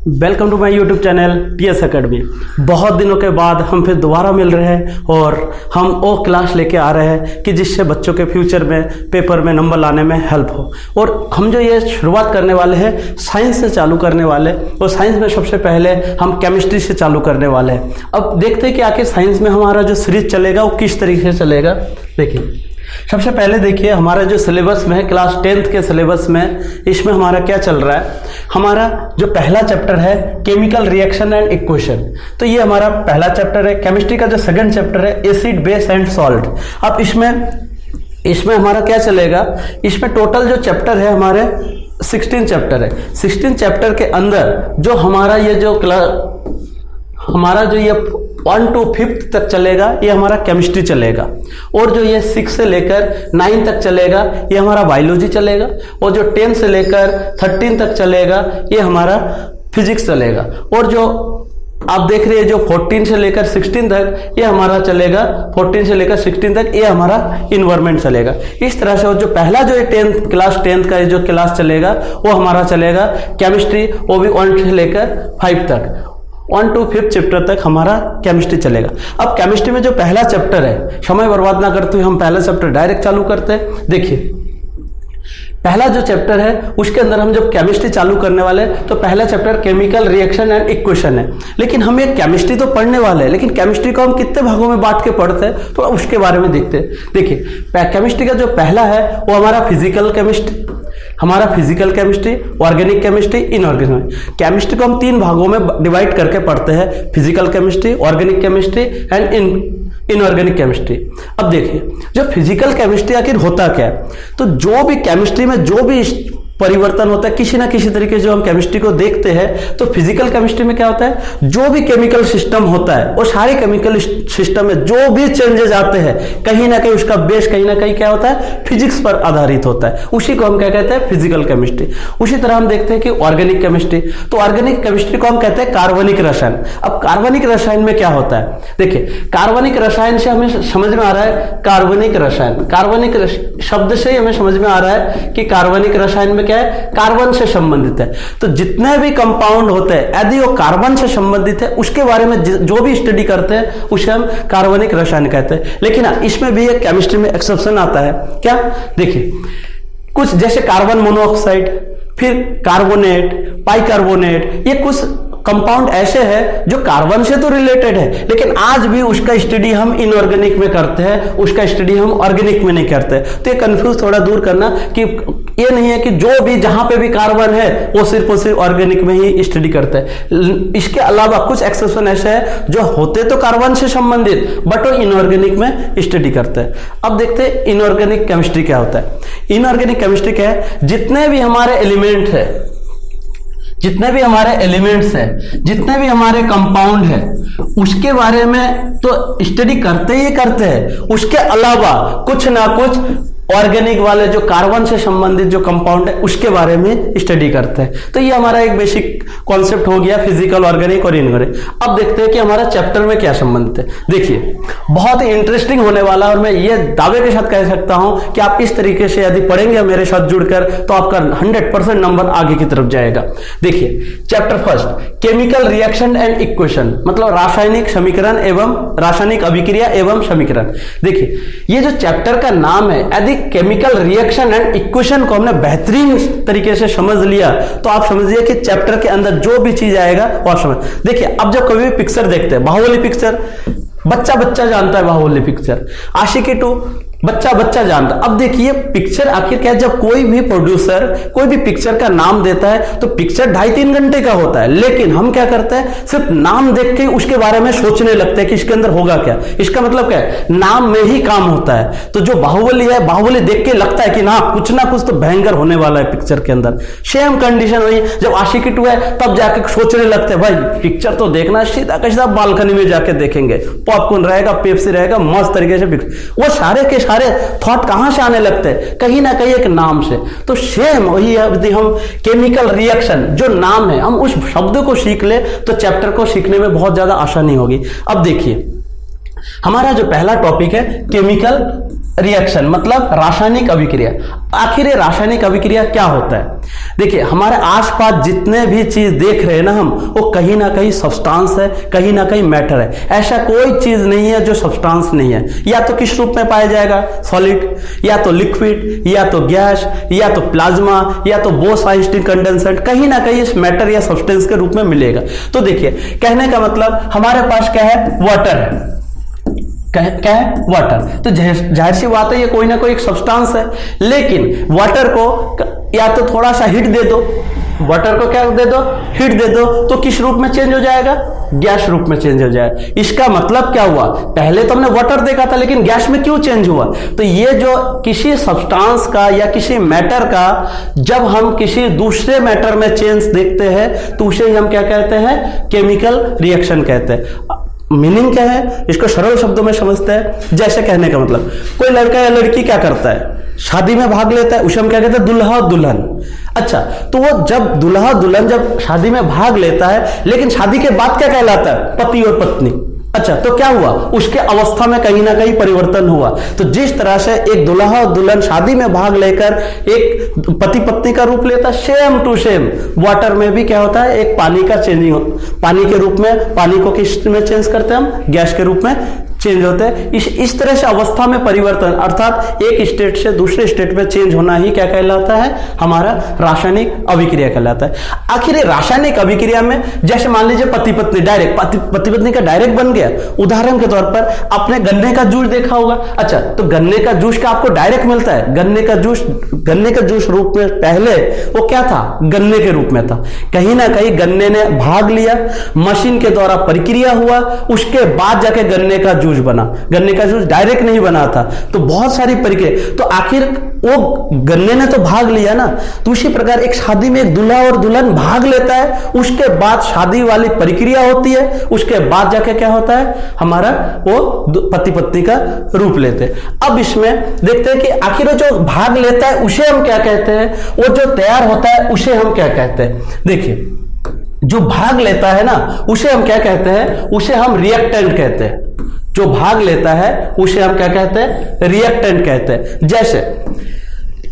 Welcome to my YouTube channel TS academy. बहुत दिनों के बाद हम फिर दोबारा मिल रहे हैं और हम वो क्लास लेके आ रहे हैं कि जिससे बच्चों के फ्यूचर में पेपर में नंबर लाने में हेल्प हो। और हम जो ये शुरुआत करने वाले हैं साइंस से चालू करने वाले, और साइंस में सबसे पहले हम केमिस्ट्री से चालू करने वाले हैं। अब देखते हैं कि आखिर साइंस में हमारा जो सीरीज चलेगा वो किस तरीके से चलेगा। देखिए, सबसे पहले देखिए हमारा जो सिलेबस में है क्लास 10th के सिलेबस में, इसमें हमारा क्या चल रहा है। हमारा जो पहला चैप्टर है केमिकल रिएक्शन एंड इक्वेशन, तो ये हमारा पहला चैप्टर है। केमिस्ट्री का जो सेकंड चैप्टर है एसिड बेस एंड सॉल्ट। अब इसमें हमारा क्या चलेगा, इसमें टोटल जो चैप्टर है हमारे 16 चैप्टर है। 16 चैप्टर के अंदर जो हमारा ये जो हमारा जो ये 1 to 5th तक चलेगा ये हमारा केमिस्ट्री चलेगा, और जो ये 6 से लेकर 9 तक चलेगा ये हमारा बायोलॉजी चलेगा, और जो 10 से लेकर 13 तक चलेगा ये हमारा फिजिक्स चलेगा, और जो आप देख रहे हैं जो 14 से लेकर 16 तक ये हमारा चलेगा, 14 से लेकर 16 तक ये हमारा इन्वायरमेंट चलेगा। इस तरह से, और जो पहला जो क्लास 10th का जो क्लास चलेगा वो हमारा चलेगा केमिस्ट्री, वो भी 1 से लेकर 5 तक, 1 to 5th चैप्टर तक हमारा केमिस्ट्री चलेगा। अब केमिस्ट्री में जो पहला चैप्टर है, समय बर्बाद ना करते हुए हम पहला चैप्टर डायरेक्ट चालू करते हैं। देखिए, पहला जो चैप्टर है उसके अंदर हम जब केमिस्ट्री चालू करने वाले तो पहला chapter chemical reaction and equation है। लेकिन हम एक केमिस्ट्री तो पढ़ने वाले हैं, लेकिन केमिस्ट्री को हम कितने भागों में बांट के पढ़ते हैं तो उसके बारे में देखते हैं। देखिए, केमिस्ट्री का जो पहला है वो हमारा physical chemistry, organic chemistry, inorganic chemistry को हम 3 भागों में डिवाइड करके पढ़ते हैं, physical chemistry, organic chemistry and inorganic chemistry. अब देखिए, जो फिजिकल केमिस्ट्री आखिर होता क्या है, तो जो भी केमिस्ट्री में जो भी परिवर्तन होता है किसी ना किसी तरीके से जो हम केमिस्ट्री को देखते हैं, तो फिजिकल केमिस्ट्री में क्या होता है, जो भी केमिकल सिस्टम होता है वो सारे केमिकल सिस्टम में जो भी चेंजेस आते हैं कहीं ना कहीं उसका बेस कहीं ना कहीं क्या होता है, फिजिक्स पर आधारित होता है। उसी को हम क्या कहते हैं, फिजिकल केमिस्ट्री। उसी तरह हम देखते हैं कि ऑर्गेनिक केमिस्ट्री, तो ऑर्गेनिक केमिस्ट्री को हम कहते हैं कार्बनिक रसायन। अब कार्बनिक रसायन में क्या होता है, देखिए कार्बनिक रसायन से हमें समझ में आ रहा है कार्बनिक रसायन, कार्बनिक शब्द से हमें समझ में आ रहा है कि कार्बनिक रसायन में क्या है, कार्बन से संबंधित है। तो जितने भी कंपाउंड होते हैं यदि वो कार्बन से संबंधित है उसके बारे में जो भी स्टडी करते हैं उसे हम कार्बनिक रसायन कहते हैं। लेकिन इसमें भी एक केमिस्ट्री में एक्सेप्शन आता है। क्या, देखिए कुछ जैसे कार्बन मोनोऑक्साइड, फिर कार्बोनेट, पाइकार्बोनेट, ये कुछ कंपाउंड ऐसे हैं जो कार्बन से तो रिलेटेड है, लेकिन आज भी उसका स्टडी हम इनऑर्गेनिक में करते हैं, उसका स्टडी हम ऑर्गेनिक में नहीं करते। तो ये कंफ्यूज थोड़ा दूर करना कि ये नहीं है कि जो भी जहां पे भी कार्बन है वो सिर्फ और सिर्फ ऑर्गेनिक में ही स्टडी करते हैं। इसके अलावा कुछ एक्सेप्शन ऐसे हैं जो होते तो कार्बन से संबंधित बट वो इनऑर्गेनिक में स्टडी करते हैं। अब देखते हैं इनऑर्गेनिक केमिस्ट्री क्या होता है। इनऑर्गेनिक केमिस्ट्री क्या है, जितने भी हमारे एलिमेंट है, जितने भी हमारे एलिमेंट्स हैं, जितने भी हमारे कंपाउंड है उसके बारे में तो स्टडी करते ही करते हैं, उसके अलावा कुछ ना कुछ ऑर्गेनिक वाले जो कार्बन से संबंधित जो कंपाउंड है उसके बारे में स्टडी करते हैं। तो ये हमारा एक बेसिक कॉन्सेप्ट हो गया फिजिकल, ऑर्गेनिक और इनऑर्गेनिक। अब देखते हैं कि हमारा चैप्टर में क्या संबंधित है। देखिए, बहुत ही इंटरेस्टिंग होने वाला, और मैं ये दावे के साथ कह सकता हूं कि आप इस तरीके से यदि पढ़ेंगे मेरे साथ जुड़कर तो आपका 100% नंबर आगे की तरफ जाएगा। देखिए, chapter first chemical reaction and equation, मतलब रासायनिक समीकरण एवं रासायनिक अभिक्रिया एवं समीकरण। देखिए, ये जो चैप्टर का नाम है, यदि केमिकल रिएक्शन एंड इक्वेशन को हमने बेहतरीन तरीके से समझ लिया तो आप समझिए कि चैप्टर के अंदर जो भी चीज आएगा वो आप समझ। देखिए, अब जब कभी भी पिक्चर देखते हैं, बाहुबली पिक्चर बच्चा बच्चा जानता है, बाहुबली पिक्चर, आशिकी 2 बच्चा बच्चा जानता। अब देखिए पिक्चर आखिर क्या है, जब कोई भी प्रोड्यूसर कोई भी पिक्चर का नाम देता है तो पिक्चर 2.5-3 घंटे का होता है, लेकिन हम क्या करते हैं, सिर्फ नाम देख के उसके बारे में सोचने लगते हैं कि इसके अंदर होगा क्या। इसका मतलब क्या है, नाम में ही काम होता है। तो जो बाहुबली है, बाहुबली देख के लगता है कि ना कुछ तो भयंकर होने वाला है पिक्चर के अंदर। सेम कंडीशन हुई जब आशिकी 2 है, तब जाके सोचने लगते हैं भाई पिक्चर तो देखना, सीधा सीधा बालकनी में जाके देखेंगे, पॉपकॉर्न रहेगा, पेप्सी रहेगा, मस्त तरीके से वो सारे के सारे थॉट कहां से आने लगते हैं, कहीं ना कहीं एक नाम से। तो सेम वही है, यदि हम केमिकल रिएक्शन जो नाम है हम उस शब्द को सीख ले तो चैप्टर को सीखने में बहुत ज्यादा आसानी होगी। अब देखिए, हमारा जो पहला टॉपिक है केमिकल रिएक्शन मतलब रासायनिक अभिक्रिया। आखिर ये रासायनिक अभिक्रिया क्या होता है? देखिए, हमारे आसपास जितने भी चीज देख रहे हैं ना हम, वो कहीं ना कहीं सब्सटेंस है, कहीं ना कहीं मैटर है। ऐसा कोई चीज नहीं है जो सब्सटेंस नहीं है। या तो किस रूप में पाया जाएगा? सॉलिड, या तो लिक्विड, या तो गैस, या तो प्लाज्मा, या तो बोस-आइंस्टीन कंडेंसेट, कहीं ना कहीं इस मैटर या सब्सटेंस के रूप में मिलेगा। तो देखिए, कहने का मतलब हमारे पास क्या है? वाटर है। क्या है? वाटर। तो जाहिर सी बात है ये कोई ना कोई एक सब्सटेंस है, लेकिन वाटर को या तो थोड़ा सा हीट दे दो, वाटर को क्या दे दो? हीट दे दो, तो किस रूप में चेंज हो जाएगा? गैस रूप में चेंज हो जाएगा। इसका मतलब क्या हुआ? पहले तो हमने वाटर देखा था, लेकिन गैस में क्यों चेंज हुआ? तो ये जो किसी सब्सटेंस का या किसी मैटर का जब हम किसी दूसरे मैटर में चेंज देखते हैं तो उसे हम क्या कहते हैं? केमिकल रिएक्शन कहते हैं। मीनिंग क्या है? इसको सरल शब्दों में समझते हैं। जैसे कहने का मतलब, कोई लड़का या लड़की क्या करता है? शादी में भाग लेता है, उसे हम क्या कहते हैं? दुल्हा और दुल्हन। अच्छा, तो वो जब दुल्हा दुल्हन जब शादी में भाग लेता है, लेकिन शादी के बाद क्या कहलाता है? पति और पत्नी। अच्छा, तो क्या हुआ? उसके अवस्था में कहीं ना कहीं परिवर्तन हुआ। तो जिस तरह से एक दुल्हा और दुल्हन शादी में भाग लेकर एक पति पत्नी का रूप लेता है, सेम टू सेम वाटर में भी क्या होता है? एक पानी का चेंजिंग, पानी के रूप में, पानी को किस में चेंज करते हैं हम? गैस के रूप में चेंज होते हैं। इस तरह से अवस्था में परिवर्तन, अर्थात एक स्टेट से दूसरे स्टेट में चेंज होना ही क्या कहलाता है? हमारा रासायनिक अभिक्रिया कहलाता है। आखिर रासायनिक अभिक्रिया में जैसे मान लीजिए पति पत्नी डायरेक्ट, पति पत्नी का डायरेक्ट बन गया। उदाहरण के तौर पर आपने गन्ने का जूस देखा होगा। अच्छा, तो गन्ने का जूस का आपको डायरेक्ट मिलता है? गन्ने का जूस रूप में पहले वो क्या था? गन्ने के रूप में था। कहीं ना कहीं गन्ने ने भाग लिया, मशीन के द्वारा प्रक्रिया हुआ, उसके बाद जाके गन्ने का जूस बना। गन्ने का जूस डायरेक्ट नहीं बना था, तो बहुत सारी प्रक्रिया। तो आखिर वो गन्ने ने तो भाग लिया ना। तो उसी प्रकार एक शादी में एक दूल्हा और दुल्हन भाग लेता है, उसके बाद शादी वाली प्रक्रिया होती है, उसके बाद जाके क्या होता है? हमारा वो पति पत्नी का रूप लेते हैं। अब इसमें देखते हैं कि आखिर जो भाग लेता है उसे हम क्या कहते हैं? वो जो तैयार होता है उसे हम क्या कहते हैं? देखिए, जो भाग लेता है ना उसे हम क्या कहते हैं? उसे हम रिएक्टेंट कहते हैं। जो भाग लेता है उसे हम क्या कहते हैं? रिएक्टेंट कहते हैं। जैसे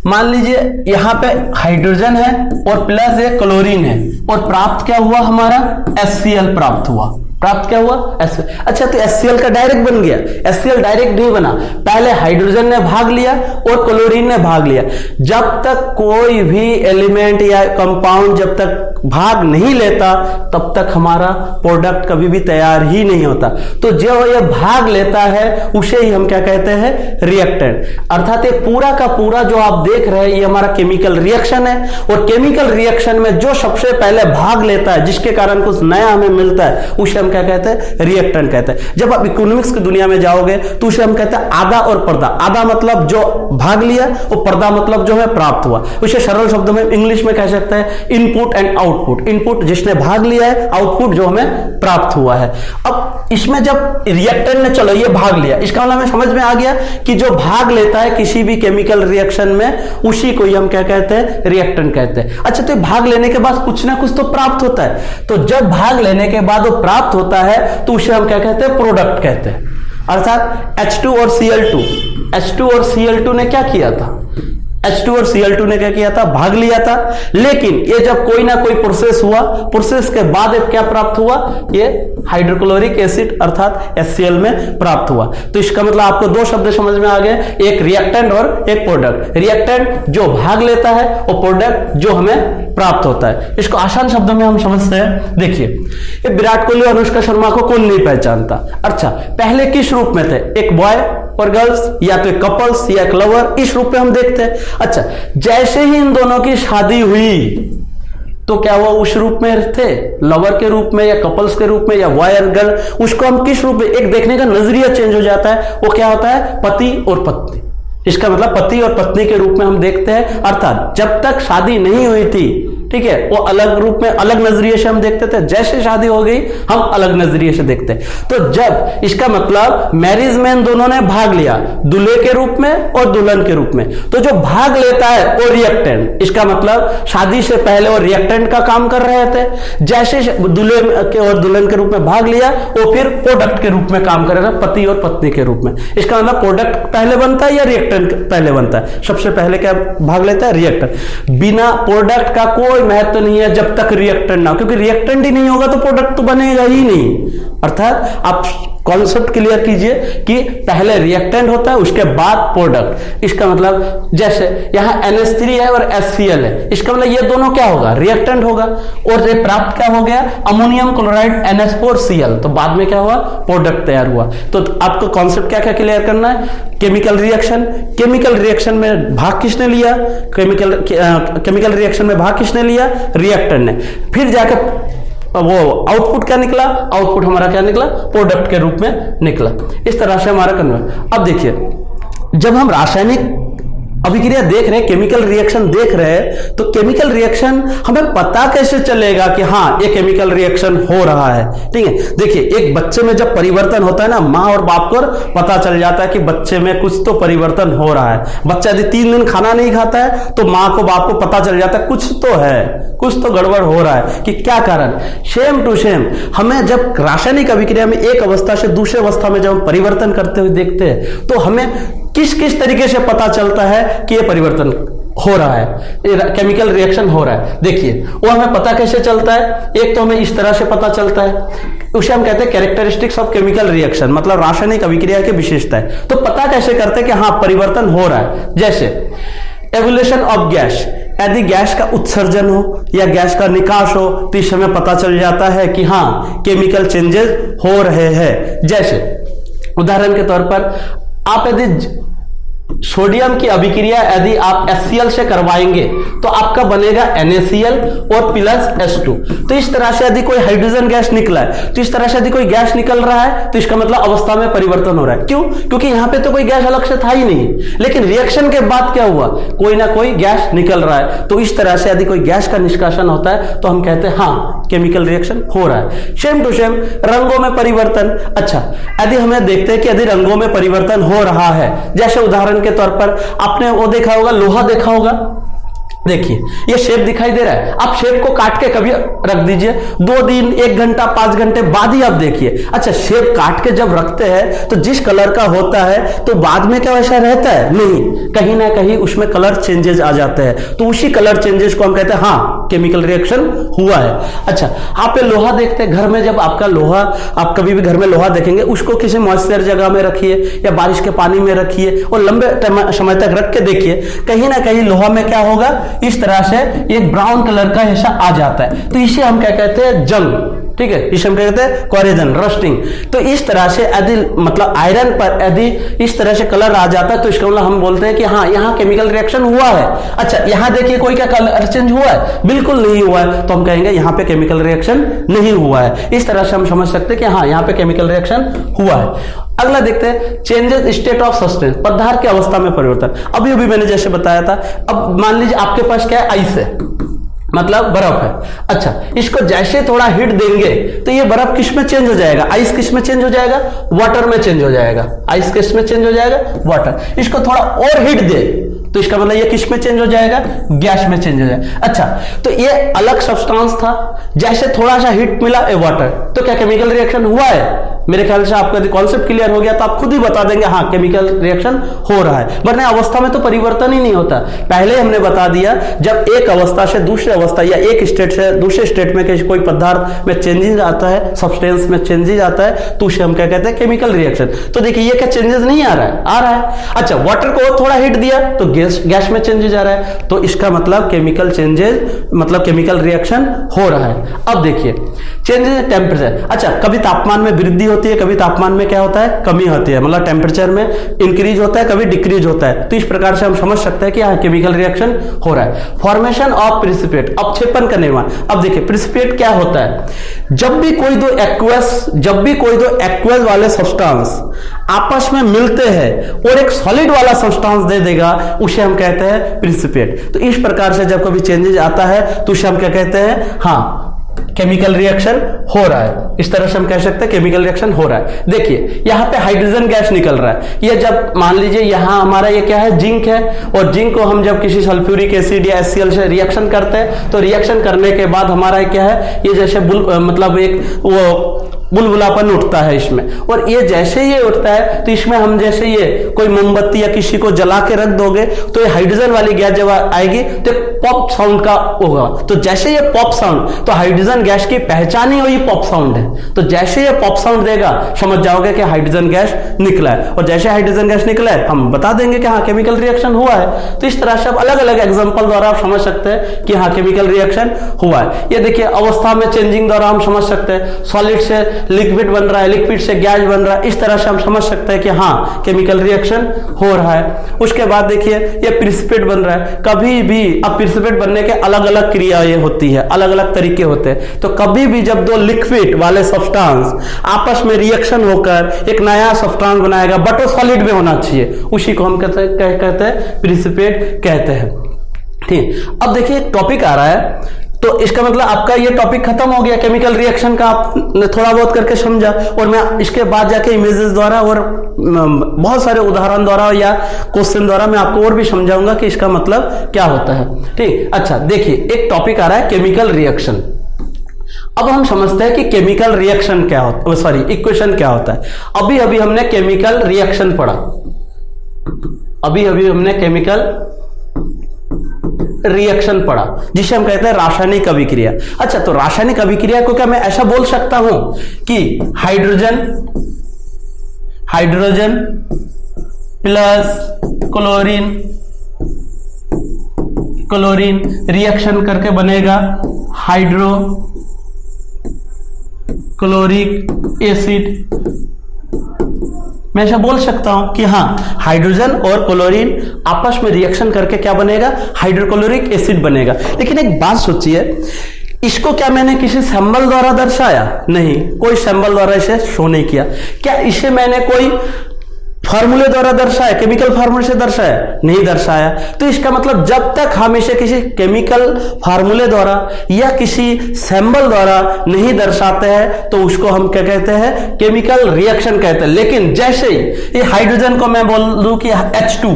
मान लीजिए यहां पे हाइड्रोजन है और प्लस एक क्लोरीन है, और प्राप्त क्या हुआ? हमारा HCl प्राप्त हुआ। प्राप्त क्या हुआ? HCl। अच्छा, तो HCl का डायरेक्ट बन गया? HCl डायरेक्ट नहीं बना, पहले हाइड्रोजन ने भाग लिया और क्लोरीन ने भाग लिया। जब तक कोई भी एलिमेंट या कंपाउंड जब तक भाग नहीं लेता, तब तक हमारा प्रोडक्ट कभी भी तैयार ही नहीं होता। तो जो ये भाग लेता है उसे ही हम क्या कहते हैं? रिएक्टेंट। अर्थात ये पूरा का पूरा जो आप देख रहे हैं ये हमारा केमिकल रिएक्शन है, और केमिकल रिएक्शन में जो सबसे पहले भाग लेता है, जिसके कारण कुछ नया हमें मिलता है, उसे हम क्या कहते हैं? रिएक्टेंट कहते हैं। जब आप इकोनॉमिक्स की दुनिया में जाओगे तो उसे हम कहते हैं आधा और पर्दा। आधा मतलब जो भाग लिया, और पर्दा मतलब जो है प्राप्त हुआ। उसे सरल शब्दों में इंग्लिश में कह सकते हैं इनपुट एंड आउटपुट। इनपुट जिसने भाग लिया है, आउटपुट जो हमें प्राप्त हुआ है। अब इसमें जब रिएक्टेंट ने चलो ये भाग लिया, इसका मतलब हमें समझ में आ गया कि जो भाग लेता है किसी भी केमिकल रिएक्शन में, उसी को हम क्या कहते हैं? रिएक्टेंट कहते हैं। अच्छा, तो भाग लेने के बाद कुछ ना कुछ तो प्राप्त होता है। तो जब भाग लेने के बाद वो प्राप्त होता है तो उसे हम क्या कहते हैं? प्रोडक्ट कहते हैं। अर्थात H2 और Cl2 ने क्या किया था? H2 और Cl2 ने क्या किया था? भाग लिया था। लेकिन ये जब कोई ना कोई प्रोसेस हुआ, प्रोसेस के बाद क्या प्राप्त हुआ? ये हाइड्रोक्लोरिक एसिड अर्थात HCl में प्राप्त हुआ। तो इसका मतलब आपको दो शब्द समझ में आ गए, एक रिएक्टेंट और एक प्रोडक्ट। रिएक्टेंट जो भाग लेता है, और प्रोडक्ट जो हमें प्राप्त होता है। इसको आसान शब्दों में हम समझते हैं। देखिए, ये विराट कोहली और अनुष्का शर्मा को कौन नहीं पहचानता? अच्छा, पहले किस रूप में थे? एक बॉय और गर्ल्स, या तो कपल्स या एक लवर, इस रूप में हम देखते हैं। अच्छा, जैसे ही इन दोनों की शादी हुई तो क्या वो उस रूप में थे? लवर के रूप में, या कपल्स के रूप में, या बॉय और गर्ल? उसको हम किस रूप में? एक देखने का नजरिया चेंज हो जाता है। वो क्या होता है? पति और पत्नी। इसका मतलब पति और पत्नी के रूप में हम देखते हैं। अर्थात जब तक शादी नहीं हुई थी ठीक है, वो अलग रूप में अलग नजरिए से हम देखते थे, जैसे शादी हो गई हम अलग नजरिए से देखते हैं। तो जब इसका मतलब मैरिज में दोनों ने भाग लिया, दूल्हे के रूप में और दुल्हन के रूप में, तो जो भाग लेता है वो रिएक्टेंट, इसका मतलब शादी से पहले वो रिएक्टेंट का काम कर रहे थे, जैसे दूल्हे के और दुल्हन के रूप में भाग लिया वो फिर प्रोडक्ट के रूप में काम करेगा, पति और पत्नी के रूप में। इसका मतलब प्रोडक्ट पहले बनता है या रिएक्टेंट पहले बनता है? सबसे पहले क्या भाग लेता है? रिएक्टेंट। बिना प्रोडक्ट का कोई महत्व नहीं है जब तक रिएक्टेंट ना हो, क्योंकि रिएक्टेंट ही नहीं होगा तो प्रोडक्ट तो बनेगा ही नहीं। अर्थात आप कॉन्सेप्ट क्लियर कीजिए कि पहले रिएक्टेंट होता है उसके बाद प्रोडक्ट। इसका मतलब जैसे यहां NH3 है और HCl है, इसका मतलब ये दोनों क्या होगा? रिएक्टेंट होगा, और ये प्राप्त क्या हो गया? अमोनियम क्लोराइड NH4Cl, तो बाद में क्या हुआ? प्रोडक्ट तैयार हुआ। तो आपको कॉन्सेप्ट क्या क्या क्लियर करना है? केमिकल रिएक्शन, केमिकल रिएक्शन में भाग किसने लिया? केमिकल रिएक्शन में भाग किसने लिया? रिएक्टेंट ने। फिर जाकर वो आउटपुट क्या निकला? आउटपुट हमारा क्या निकला? प्रोडक्ट के रूप में निकला। इस तरह से हमारा कन्वर्ट। अब देखिए, जब हम रासायनिक अभिक्रिया देख रहे हैं, केमिकल रिएक्शन देख रहे हैं, तो केमिकल रिएक्शन हमें पता कैसे चलेगा कि हाँ ये केमिकल रिएक्शन हो रहा है? ठीक है, देखिए एक बच्चे में जब परिवर्तन होता है ना, माँ और बाप को पता चल जाता है कि बच्चे में कुछ तो परिवर्तन हो रहा है। बच्चा यदि 3 दिन खाना नहीं खाता है तो माँ को बाप को पता चल जाता है कुछ तो है, कुछ तो गड़बड़ हो रहा है, कि क्या कारण। सेम टू सेम हमें जब रासायनिक अभिक्रिया में एक अवस्था से दूसरे अवस्था में जब हम परिवर्तन करते हुए देखते हैं तो हमें किस किस तरीके से पता चलता है कि यह परिवर्तन हो रहा है, केमिकल रिएक्शन हो रहा है। देखिए वो हमें पता कैसे चलता है? एक तो हमें इस तरह से पता चलता है, उसे हम कहते हैं कैरेक्टरिस्टिक्स ऑफ केमिकल रिएक्शन, मतलब रासायनिक अभिक्रिया की विशेषताएं। तो पता कैसे करते हैं कि हाँ परिवर्तन हो रहा है? जैसे एवोल्यूशन ऑफ गैस, यदि गैस का उत्सर्जन हो या गैस का निकास हो तो इस हमें पता चल जाता है कि हाँ केमिकल चेंजेस हो रहे हैं। जैसे उदाहरण के तौर पर आप यदि सोडियम की अभिक्रिया यदि आप HCl से करवाएंगे तो आपका बनेगा NaCl और प्लस H2। तो इस तरह से यदि कोई हाइड्रोजन गैस निकला है, तो इस तरह से यदि कोई गैस निकल रहा है तो इसका मतलब अवस्था में परिवर्तन हो रहा है। क्यों? क्योंकि यहां पे तो कोई गैस अलग से था ही नहीं, लेकिन रिएक्शन के बाद क्या हुआ? कोई ना कोई गैस निकल रहा है। तो इस तरह से यदि कोई गैस का निष्कासन होता है तो हम कहते हैं हाँ केमिकल रिएक्शन हो रहा है। सेम टू सेम रंगों में परिवर्तन। अच्छा, यदि हमें देखते हैं कि यदि रंगों में परिवर्तन हो रहा है, जैसे उदाहरण के तौर पर आपने वो देखा होगा, लोहा देखा होगा। देखिए ये शेप दिखाई दे रहा है, आप शेप को काट के कभी रख दीजिए, 2 दिन 1 घंटा 5 घंटे बाद ही आप देखिए। अच्छा, शेप काट के जब रखते हैं तो जिस कलर का होता है तो बाद में क्या वैसा रहता है? नहीं, कहीं ना कहीं उसमें कलर चेंजेस आ जाते हैं। तो उसी कलर चेंजेस को हम कहते हैं हाँ केमिकल रिएक्शन हुआ है। अच्छा, आप लोहा देखते हैं घर में, जब आपका लोहा, आप कभी भी घर में लोहा देखेंगे उसको किसी मॉइस्चर जगह में रखिए या बारिश के पानी में रखिए और लंबे समय तक रख के देखिए, कहीं ना कहीं लोहा में क्या होगा? इस तरह से एक ब्राउन कलर का हिस्सा आ जाता है। तो इसे हम क्या कहते हैं? जंग। ठीक है, इसे हम कहते हैं कोरेजन, रस्टिंग। तो इस तरह से यदि मतलब आयरन पर यदि इस तरह से कलर आ जाता है तो इसका मतलब हम बोलते हैं कि हाँ यहाँ केमिकल रिएक्शन हुआ है। अच्छा, यहाँ देखिए कोई क्या कलर चेंज हुआ है? बिल्कुल नहीं हुआ है, तो हम कहेंगे यहाँ पे केमिकल रिएक्शन नहीं हुआ है। इस तरह से हम समझ सकते हैं कि हाँ यहाँ पे केमिकल रिएक्शन हुआ है। अगला देखते हैं चेंजेस स्टेट ऑफ सब्सटेंस, पदार्थ की अवस्था में परिवर्तन। अभी अभी मैंने जैसे बताया था, अब मान लीजिए आपके पास क्या है? आइस है, मतलब बर्फ है। अच्छा, इसको जैसे थोड़ा हीट देंगे तो ये बर्फ किस में चेंज हो जाएगा? आइस किस में चेंज हो जाएगा? वाटर में चेंज हो जाएगा। आइस किस में चेंज हो जाएगा? वाटर। इसको थोड़ा और हीट दे तो इसका मतलब ये किस में चेंज हो जाएगा? गैस में चेंज हो जाएगा। अच्छा, तो ये अलग सब्सटेंस था, जैसे थोड़ा सा हीट मिला ए वाटर, तो क्या केमिकल रिएक्शन हुआ है? मेरे ख्याल से आपका कॉन्सेप्ट क्लियर हो गया तो आप खुद ही बता देंगे हाँ केमिकल रिएक्शन हो रहा है। वरना अवस्था में तो परिवर्तन ही नहीं होता। पहले हमने बता दिया जब एक अवस्था से दूसरी अवस्था या एक स्टेट से दूसरे स्टेट में कोई पदार्थ में चेंजेस आता है, सब्सटेंस में चेंजेस आता है, तो उसे हम क्या कहते हैं? Chemical reaction. तो देखिए ये क्या चेंजेस नहीं आ रहा है? आ रहा है। अच्छा, वाटर को थोड़ा हीट दिया तो गैस में चेंजेस आ रहा है, तो इसका मतलब केमिकल चेंजेस, मतलब केमिकल रिएक्शन हो रहा है। अब देखिए चेंजेस इन टेम्परेचर। अच्छा, कभी तापमान में वृद्धि होती है, कभी तापमान में क्या होता है, कमी होती है, मतलब टेम्परेचर में इंक्रीज होता है, कभी डिक्रीज होता है। तो इस प्रकार से हम समझ सकते हैं कि यहाँ केमिकल रिएक्शन हो रहा है। फॉर्मेशन ऑफ प्रिसिपिएट, अपक्षेपण का निर्माण। अब देखिए प्रिसिपिएट क्या होता है, जब भी कोई दो एक्वस वाले सब्सटेंस आपस में मिलते हैं और एक सॉलिड वाला सब्सटेंस दे देगा, उसे हम कहते हैं प्रिसिपिएट। तो इस प्रकार से जब कभी चेंजेस आता है तो उसे हम क्या कहते हैं, हाँ केमिकल रिएक्शन हो रहा है। इस तरह से हम कह सकते हैं केमिकल रिएक्शन हो रहा है। देखिए यहां पे हाइड्रोजन गैस निकल रहा है, ये जब मान लीजिए यहां हमारा ये क्या है, जिंक है, और जिंक को हम जब किसी सल्फ्यूरिक एसिड या HCl से रिएक्शन करते हैं तो रिएक्शन करने के बाद हमारा क्या है, ये जैसे मतलब एक वो बुलबुलापन उठता है इसमें, और ये जैसे ये उठता है तो इसमें हम जैसे ये कोई मोमबत्ती या किसी को जला के रख दोगे तो ये हाइड्रोजन वाली गैस जब आएगी तो पॉप साउंड का होगा। तो जैसे ये पॉप साउंड, तो हाइड्रोजन गैस की पहचान ही वही पॉप साउंड है। तो जैसे ये पॉप साउंड देगा समझ जाओगे कि हाइड्रोजन गैस निकला है, और जैसे हाइड्रोजन गैस निकला है हम बता देंगे कि हाँ केमिकल रिएक्शन हुआ है। तो इस तरह से आप अलग अलग एग्जांपल द्वारा आप समझ सकते हैं कि हाँ केमिकल रिएक्शन हुआ है। ये देखिए अवस्था में चेंजिंग द्वारा हम समझ सकते हैं, सॉलिड से लिक्विड बन रहा है, लिक्विड से गैस बन रहा है, इस तरह से हम समझ सकते हैं कि हाँ केमिकल रिएक्शन हो रहा है। उसके बाद देखिए ये प्रिसिपिएट बन रहा है, कभी भी अब प्रिसिपिएट बनने के अलग अलग क्रियाएं होती है, अलग अलग तरीके होते हैं। तो कभी भी जब दो लिक्विड वाले सब्सटेंस आपस में रिएक्शन होकर एक नया सब्सटेंस बनाएगा, बट वो सॉलिड में होना चाहिए, उसी को हम कहते हैं प्रिसिपिएट कहते हैं। ठीक, अब देखिए एक टॉपिक आ रहा है, तो इसका मतलब आपका ये टॉपिक खत्म हो गया केमिकल रिएक्शन का, आपने थोड़ा बहुत करके समझा, और मैं इसके बाद जाके इमेजेस द्वारा और बहुत सारे उदाहरण द्वारा या क्वेश्चन द्वारा मैं आपको और भी समझाऊंगा कि इसका मतलब क्या होता है। ठीक, अच्छा देखिए एक टॉपिक आ रहा है केमिकल रिएक्शन। अब हम समझते हैं कि केमिकल रिएक्शन क्या होता है, सॉरी इक्वेशन क्या होता है। अभी अभी हमने केमिकल रिएक्शन पढ़ा, अभी अभी हमने केमिकल रिएक्शन पढ़ा जिसे हम कहते हैं रासायनिक अभिक्रिया। अच्छा, तो रासायनिक अभिक्रिया को क्या मैं ऐसा बोल सकता हूं कि हाइड्रोजन प्लस क्लोरीन रिएक्शन करके बनेगा हाइड्रोक्लोरिक एसिड। मैं ऐसा बोल सकता हूं कि हाँ हाइड्रोजन और क्लोरीन आपस में रिएक्शन करके क्या बनेगा, हाइड्रोक्लोरिक एसिड बनेगा। लेकिन एक बात सोचिए, इसको क्या मैंने किसी सिंबल द्वारा दर्शाया? नहीं, कोई सिंबल द्वारा इसे शो नहीं किया। क्या इसे मैंने कोई फार्मूले द्वारा दर्शाया, केमिकल फार्मूले से दर्शाया? नहीं दर्शाया। तो इसका मतलब जब तक हम इसे किसी केमिकल फार्मूले द्वारा या किसी सिंबल द्वारा नहीं दर्शाते हैं तो उसको हम क्या कहते हैं, केमिकल रिएक्शन कहते हैं। लेकिन जैसे ही ये हाइड्रोजन को मैं बोल दूं कि H2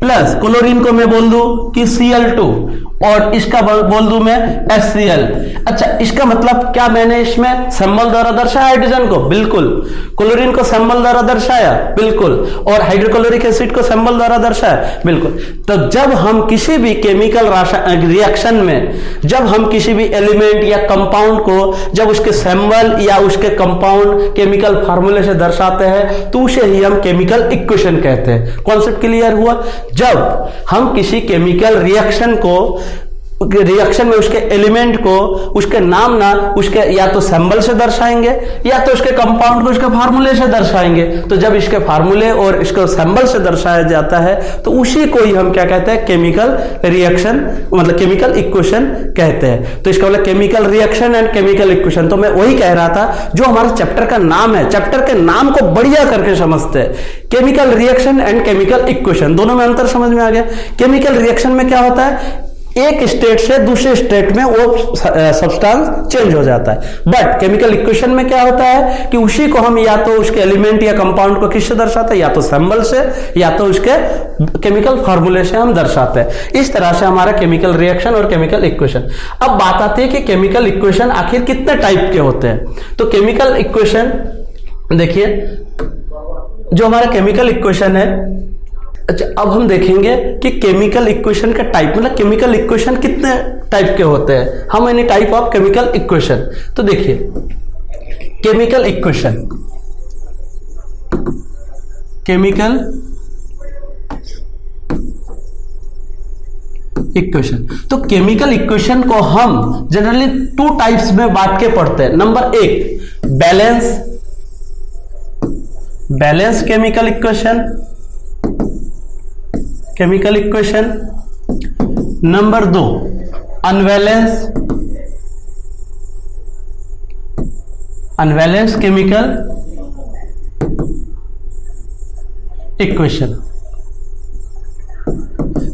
प्लस क्लोरीन को मैं बोल दूं कि Cl2 और इसका बोल दूं मैं HCl। अच्छा, इसका मतलब क्या मैंने इसमें सिंबल द्वारा दर्शाया हाइड्रोजन को? बिल्कुल। क्लोरीन को सिंबल द्वारा दर्शाया? बिल्कुल। और हाइड्रोक्लोरिक एसिड को सिंबल द्वारा दर्शाया? बिल्कुल। तो जब हम किसी भी केमिकल रिएक्शन में जब हम किसी भी एलिमेंट या कंपाउंड को जब उसके सिंबल या उसके कंपाउंड केमिकल फार्मूले से दर्शाते हैं तो उसे ही हम केमिकल इक्वेशन कहते हैं। कॉन्सेप्ट क्लियर हुआ? जब हम किसी केमिकल रिएक्शन में उसके एलिमेंट को उसके नाम ना उसके या तो सिंबल से दर्शाएंगे या तो उसके कंपाउंड को उसके फार्मूले से दर्शाएंगे। तो जब इसके फार्मूले और इसको सिंबल से दर्शाया जाता है तो उसी को ही हम क्या कहते हैं, केमिकल रिएक्शन मतलब केमिकल इक्वेशन कहते हैं। तो इसका मतलब chemical reaction and chemical equation. तो मैं वही कह रहा था, जो हमारे चैप्टर का नाम है, चैप्टर के नाम को बढ़िया करके समझते हैं। Chemical reaction and chemical equation, दोनों में अंतर समझ में आ गया। केमिकल रिएक्शन में क्या होता है, एक स्टेट से दूसरे स्टेट में वो सब्सटेंस चेंज हो जाता है। बट केमिकल इक्वेशन में क्या होता है कि उसी को हम या तो उसके एलिमेंट या कंपाउंड को किससे दर्शाते हैं, या तो सिंबल से या तो उसके केमिकल फार्मूले से हम दर्शाते हैं। इस तरह से हमारा केमिकल रिएक्शन और केमिकल इक्वेशन। अब बात आती है कि केमिकल इक्वेशन आखिर कितने टाइप के होते हैं। तो केमिकल इक्वेशन देखिए, जो हमारा केमिकल इक्वेशन है, अच्छा अब हम देखेंगे कि केमिकल इक्वेशन का टाइप मतलब केमिकल इक्वेशन कितने टाइप के होते हैं। हम any type of chemical equation, तो देखिए केमिकल इक्वेशन तो केमिकल इक्वेशन को हम जनरली 2 टाइप्स में बांट के पढ़ते हैं। Number 1 balance balance chemical equation, number 2 unbalance chemical equation.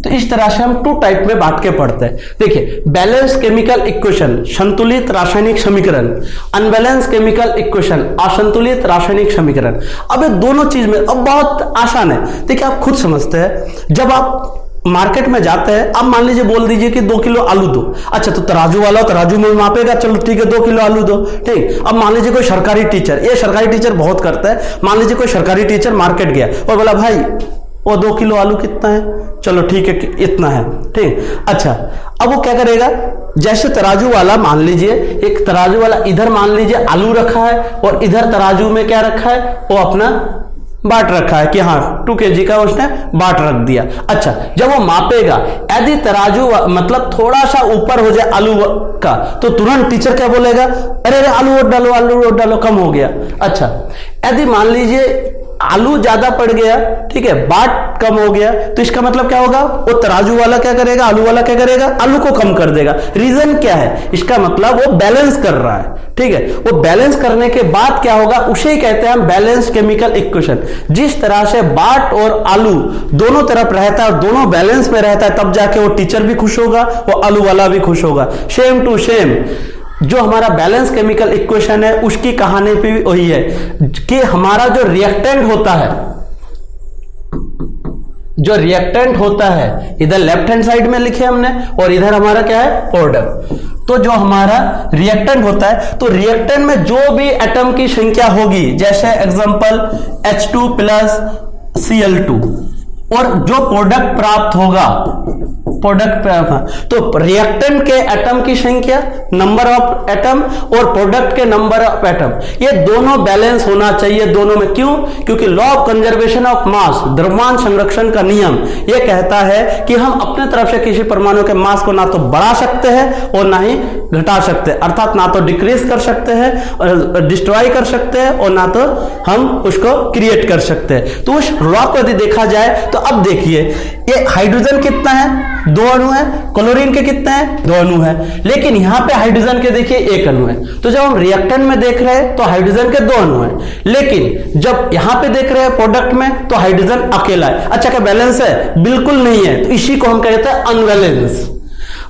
तो इस तरह से हम 2 टाइप में बांट के पढ़ते हैं। देखिए, बैलेंस केमिकल इक्वेशन संतुलित रासायनिक समीकरण, अनबैलेंस केमिकल इक्वेशन असंतुलित रासायनिक समीकरण। अब ये दोनों चीज में अब बहुत आसान है। देखिए, आप खुद समझते हैं, जब आप मार्केट में जाते हैं, अब मान लीजिए बोल दीजिए कि 2 किलो आलू दो। अच्छा, तो तराजू वाला तराजू में मापेगा, चलो ठीक है 2 किलो आलू दो, ठीक। अब मान लीजिए कोई सरकारी टीचर, ये सरकारी टीचर बहुत करता है, मान लीजिए कोई सरकारी टीचर मार्केट गया और बोला भाई वो 2 किलो आलू कितना है, चलो ठीक है इतना है, ठीक। अच्छा, अब वो क्या करेगा, जैसे तराजू वाला मान लीजिए, एक तराजू वाला इधर मान लीजिए आलू रखा है और इधर तराजू में क्या रखा है, वो अपना बाट रखा है कि हाँ 2 kg का उसने बाट रख दिया। अच्छा, जब वो मापेगा, यदि तराजू मतलब थोड़ा सा ऊपर हो जाए आलू का, तो तुरंत टीचर क्या बोलेगा, अरे अरे आलू और डालो कम हो गया। अच्छा, यदि मान लीजिए आलू ज्यादा पड़ गया, ठीक है, बाट कम हो गया, तो इसका मतलब क्या होगा, वो तराजू वाला क्या करेगा, आलू वाला क्या करेगा, आलू को कम कर देगा। रीजन क्या है, इसका मतलब वो बैलेंस कर रहा है, ठीक है। वो बैलेंस करने के बाद क्या होगा, उसे ही कहते हैं हम बैलेंस केमिकल इक्वेशन। जिस तरह से बाट और आलू दोनों तरफ रहता है और दोनों बैलेंस में रहता है, तब जाके वो टीचर भी खुश होगा, वो आलू वाला भी खुश होगा। सेम टू सेम जो हमारा बैलेंस केमिकल इक्वेशन है, उसकी कहानी भी वही है कि हमारा जो रिएक्टेंट होता है, इधर लेफ्ट हैंड साइड में लिखे हमने और इधर हमारा क्या है, प्रोडक्ट। तो जो हमारा रिएक्टेंट होता है, तो रिएक्टेंट में जो भी एटम की संख्या होगी, जैसे एग्जांपल H2 प्लस Cl2, और जो प्रोडक्ट प्राप्त होगा, तो रिएक्टेंट के एटम की संख्या, नंबर ऑफ एटम, और प्रोडक्ट के नंबर ऑफ एटम, ये दोनों बैलेंस होना चाहिए दोनों में। क्यों? क्योंकि law of conservation of mass, द्रव्यमान संरक्षण का नियम, ये कहता है कि हम अपने तरफ से किसी परमाणु के मास को ना तो बढ़ा सकते हैं और ना ही घटा सकते हैं, अर्थात ना तो डिक्रीज कर सकते हैं, डिस्ट्रॉय कर सकते हैं, और ना तो हम उसको क्रिएट कर सकते हैं। तो उस लॉ को यदि देखा जाए, तो अब देखिए, ये हाइड्रोजन कितना है, 2 अणु है, क्लोरीन के कितने हैं, 2 अणु है, लेकिन यहां पे हाइड्रोजन के देखिए 1 अणु है। तो जब हम रिएक्टेंट में देख रहे हैं तो हाइड्रोजन के 2 अणु हैं, लेकिन जब यहां पे देख रहे हैं प्रोडक्ट में, तो हाइड्रोजन अकेला है। अच्छा, क्या बैलेंस है? बिल्कुल नहीं है। तो इसी को हम कहते हैं अनबैलेंस।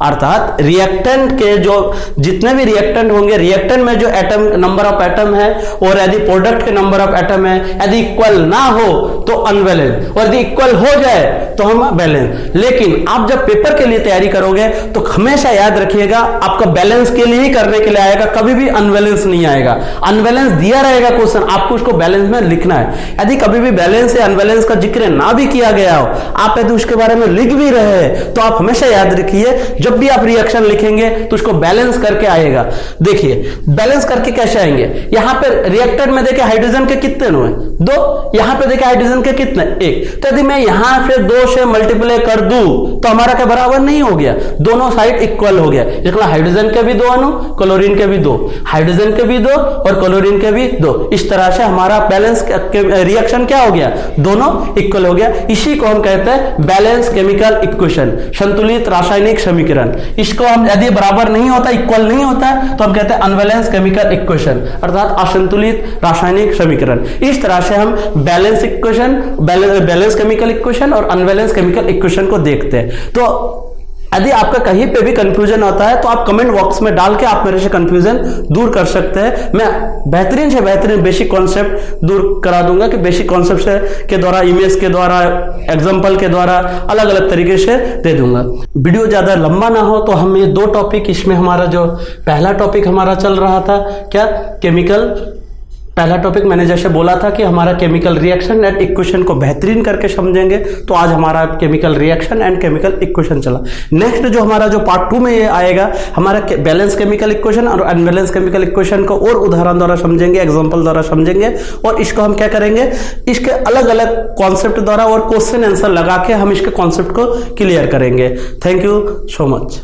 अर्थात रिएक्टेंट के जो जितने भी रिएक्टेंट होंगे, रिएक्टेंट में जो एटम नंबर ऑफ एटम है और यदि प्रोडक्ट के नंबर ऑफ एटम है, यदि इक्वल ना हो तो अनबैलेंस, और यदि इक्वल हो जाए तो हम बैलेंस। लेकिन आप जब पेपर के लिए तैयारी करोगे तो हमेशा याद रखिएगा, आपका बैलेंस के लिए ही करने के लिए आएगा, कभी भी अनबैलेंस नहीं आएगा। अनबैलेंस दिया रहेगा क्वेश्चन, आपको उसको बैलेंस में लिखना है। यदि कभी भी बैलेंस या अनबैलेंस का जिक्र ना भी किया गया हो, आप यदि उसके बारे में लिख भी रहे हैं, तो आप हमेशा याद रखिए, जब भी आप रिएक्शन लिखेंगे तो उसको बैलेंस करके आएगा। देखिए, बैलेंस करके कैसे आएंगे, यहां पे रिएक्टर में देखिए हाइड्रोजन के कितने अणु हैं, 2, यहां पे देखिए हाइड्रोजन के कितने, 1। तो यदि मैं यहां से 2 से मल्टीप्लाई कर दूं तो हमारा क्या बराबर नहीं हो गया, दोनों साइड इक्वल हो गया। इसलिए हाइड्रोजन के भी 2 अणु, क्लोरीन के भी 2, हाइड्रोजन के भी 2 और क्लोरीन के भी 2। इस तरह से हमारा बैलेंस रिएक्शन क्या हो गया, दोनों इक्वल हो गया। इसी को हम कहते हैं बैलेंस केमिकल इक्वेशन, संतुलित रासायनिक समीकरण। इसको हम यदि बराबर नहीं होता, इक्वल नहीं होता है, तो हम कहते हैं अनबैलेंस केमिकल इक्वेशन, अर्थात असंतुलित रासायनिक समीकरण। इस तरह से हम balance equation, balance chemical equation और अनबैलेंस केमिकल इक्वेशन को देखते हैं। तो यदि आपका कहीं पे भी कंफ्यूजन होता है तो आप कमेंट बॉक्स में डाल के आप मेरे से कंफ्यूजन दूर कर सकते हैं। मैं बेहतरीन से बेहतरीन बेसिक कॉन्सेप्ट दूर करा दूंगा कि बेसिक कॉन्सेप्ट के द्वारा, इमेज के द्वारा, एग्जांपल के द्वारा अलग अलग तरीके से दे दूंगा। वीडियो ज्यादा लंबा ना हो तो हम ये 2 टॉपिक, इसमें हमारा जो पहला टॉपिक हमारा चल रहा था क्या, केमिकल, पहला टॉपिक मैंने जैसे बोला था कि हमारा केमिकल रिएक्शन एंड इक्वेशन को बेहतरीन करके समझेंगे, तो आज हमारा chemical reaction and chemical equation चला। नेक्स्ट जो हमारा जो पार्ट 2 में ये आएगा, हमारा बैलेंस केमिकल इक्वेशन और अनबैलेंस केमिकल इक्वेशन को और उदाहरण द्वारा समझेंगे, एग्जांपल द्वारा समझेंगे, और इसको हम क्या करेंगे, इसके अलग अलग कॉन्सेप्ट द्वारा और क्वेश्चन आंसर लगा के हम इसके कॉन्सेप्ट को क्लियर करेंगे। Thank you so much.